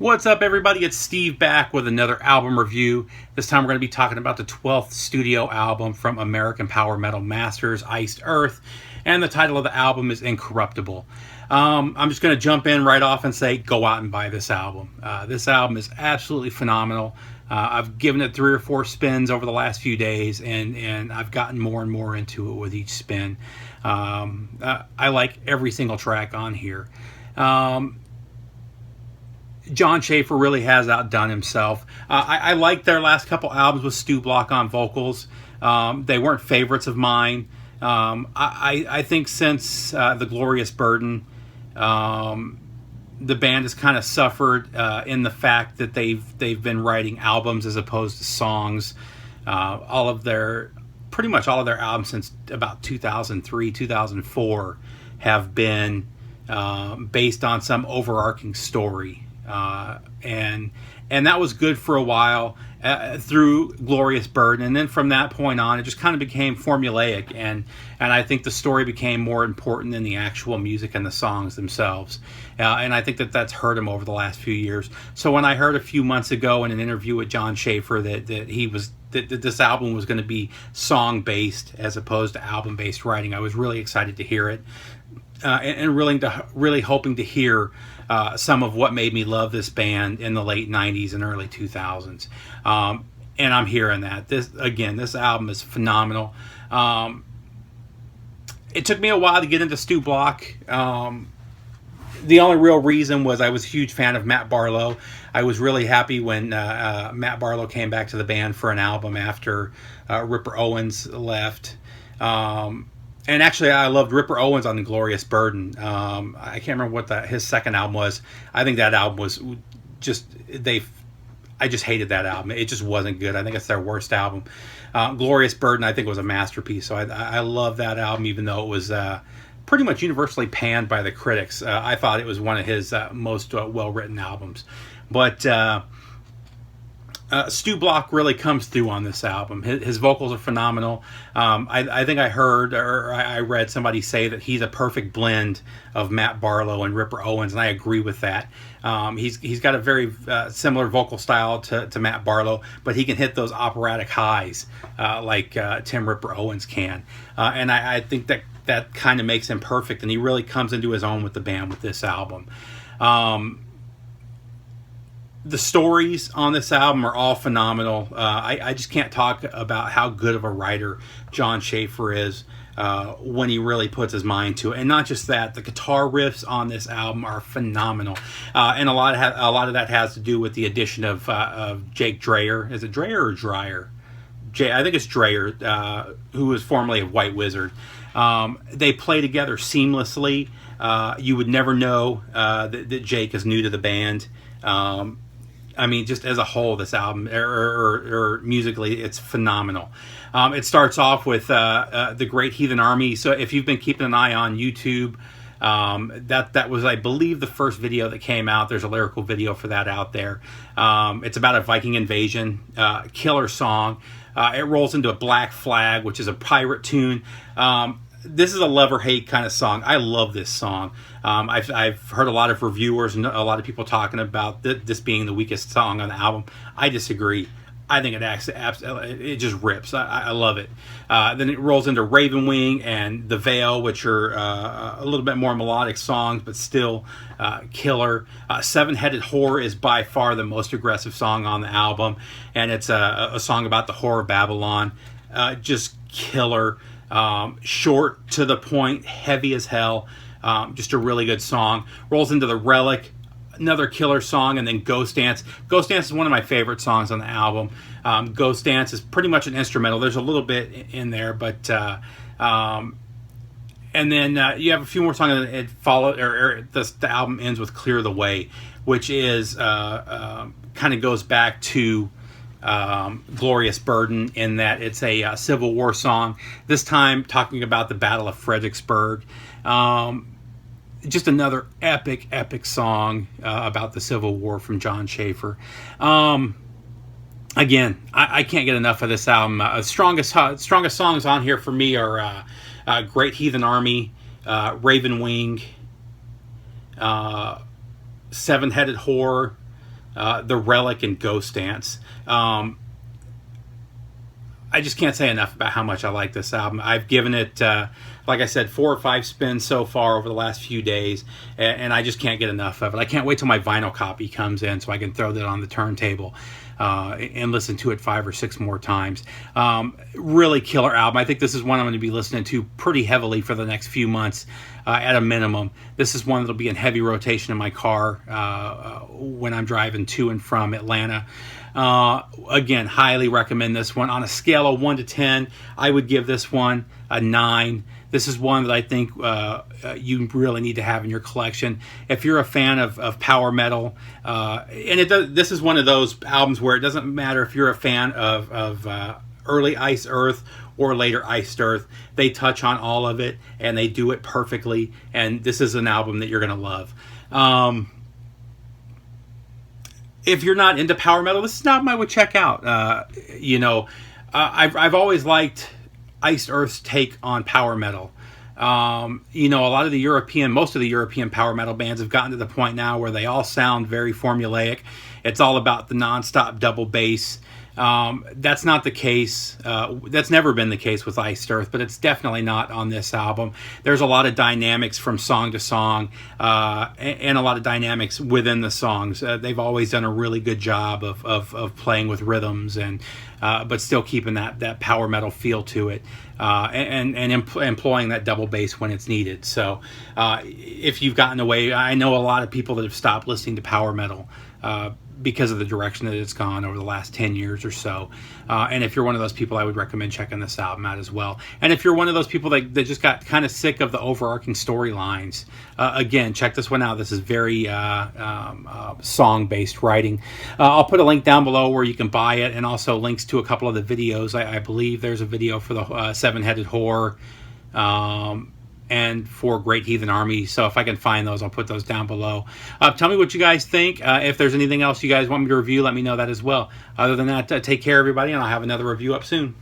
What's up, everybody? It's Steve back with another album review. This time we're going to be talking about the 12th studio album from American power metal masters, Iced Earth, and the title of the album is Incorruptible. I'm just going to jump in right off and say, go out and buy this album. This album is absolutely phenomenal. I've given it 3 or 4 spins over the last few days, and I've gotten more and more into it with each spin. I like every single track on here. Jon Schaffer really has outdone himself. I liked their last couple albums with Stu Block on vocals. They weren't favorites of mine. I think since The Glorious Burden, the band has kind of suffered in the fact that they've been writing albums as opposed to songs. Pretty much all of their albums since about 2003, 2004 have been based on some overarching story. And that was good for a while through Glorious Burden, and then from that point on, it just kind of became formulaic, and I think the story became more important than the actual music and the songs themselves, and I think that's hurt him over the last few years. So when I heard a few months ago in an interview with Jon Schaffer that this album was going to be song based as opposed to album based writing, I was really excited to hear it, and really hoping to hear some of what made me love this band in the late 90s and early 2000s. And I'm hearing that. This album is phenomenal. It took me a while to get into Stu Block. The only real reason was I was a huge fan of Matt Barlow. I was really happy when Matt Barlow came back to the band for an album after Ripper Owens left. And actually, I loved Ripper Owens on The Glorious Burden. I can't remember what his second album was. I think that album was I just hated that album. It just wasn't good. I think it's their worst album. Glorious Burden, I think, was a masterpiece. So I love that album, even though it was pretty much universally panned by the critics. I thought it was one of his most well-written albums. But Stu Block really comes through on this album. His vocals are phenomenal. I think I heard or I read somebody say that he's a perfect blend of Matt Barlow and Ripper Owens, and I agree with that. He's got a very similar vocal style to Matt Barlow, but he can hit those operatic highs like Tim Ripper Owens can. And I think that kind of makes him perfect, and he really comes into his own with the band with this album. The stories on this album are all phenomenal. I just can't talk about how good of a writer Jon Schaffer is when he really puts his mind to it. And not just that, the guitar riffs on this album are phenomenal. And a lot of that has to do with the addition of Jake Dreyer. Is it Dreyer or Dreyer? I think it's Dreyer, who was formerly of White Wizard. They play together seamlessly. You would never know that Jake is new to the band. I mean, just as a whole, this album, or musically, it's phenomenal. It starts off with The Great Heathen Army. So if you've been keeping an eye on YouTube, that was, I believe, the first video that came out. There's a lyrical video for that out there. It's about a Viking invasion. Killer song. It rolls into a Black Flag, which is a pirate tune. This is a love or hate kind of song. I love this song. I've heard a lot of reviewers and a lot of people talking about this being the weakest song on the album. I disagree. I think it just rips. I love it. Then it rolls into Raven Wing and The Veil, which are a little bit more melodic songs, but still killer. Seven-Headed Whore is by far the most aggressive song on the album, and it's a song about the whore of Babylon. Just killer. Short, to the point, heavy as hell. Just a really good song. Rolls into The Relic, another killer song, and then Ghost Dance. Ghost Dance is one of my favorite songs on the album. Ghost Dance is pretty much an instrumental. There's a little bit in there, but and then you have a few more songs that it followed, or the album ends with Clear the Way, which is kind of goes back to Glorious Burden in that it's a Civil War song, this time talking about the Battle of Fredericksburg. Just another epic song about the Civil War from Jon Schaffer. Again, I can't get enough of this album. Strongest songs on here for me are Great Heathen Army, Raven Wing, Seven-Headed Whore, The Relic and Ghost Dance. I just can't say enough about how much I like this album. I've given it, like I said, 4 or 5 spins so far over the last few days, and I just can't get enough of it. I can't wait till my vinyl copy comes in so I can throw that on the turntable and listen to it 5 or 6 more times. Really killer album. I think this is one I'm going to be listening to pretty heavily for the next few months at a minimum. This is one that'll be in heavy rotation in my car when I'm driving to and from Atlanta. Again, highly recommend this one. On a scale of 1 to 10, I would give this one a 9. This is one that I think you really need to have in your collection. If you're a fan of power metal, this is one of those albums where it doesn't matter if you're a fan of early Iced Earth or later Iced Earth. They touch on all of it, and they do it perfectly, and this is an album that you're going to love. If you're not into power metal, this is an album I would check out. I've always liked Iced Earth's take on power metal. A lot of most of the European power metal bands have gotten to the point now where they all sound very formulaic. It's all about the nonstop double bass. That's not the case. That's never been the case with Iced Earth, but it's definitely not on this album. There's a lot of dynamics from song to song, and a lot of dynamics within the songs. They've always done a really good job of playing with rhythms but still keeping that power metal feel to it, and employing that double bass when it's needed. So, if you've gotten away, I know a lot of people that have stopped listening to power metal because of the direction that it's gone over the last 10 years or so. And if you're one of those people, I would recommend checking this album out as well. And if you're one of those people that just got kind of sick of the overarching storylines, again, check this one out. This is very song-based writing. I'll put a link down below where you can buy it, and also links to a couple of the videos. I believe there's a video for the Seven-Headed Whore, and for Great Heathen Army. So if I can find those, I'll put those down below. Tell me what you guys think. If there's anything else you guys want me to review, let me know that as well. Other than that, take care, everybody, and I'll have another review up soon.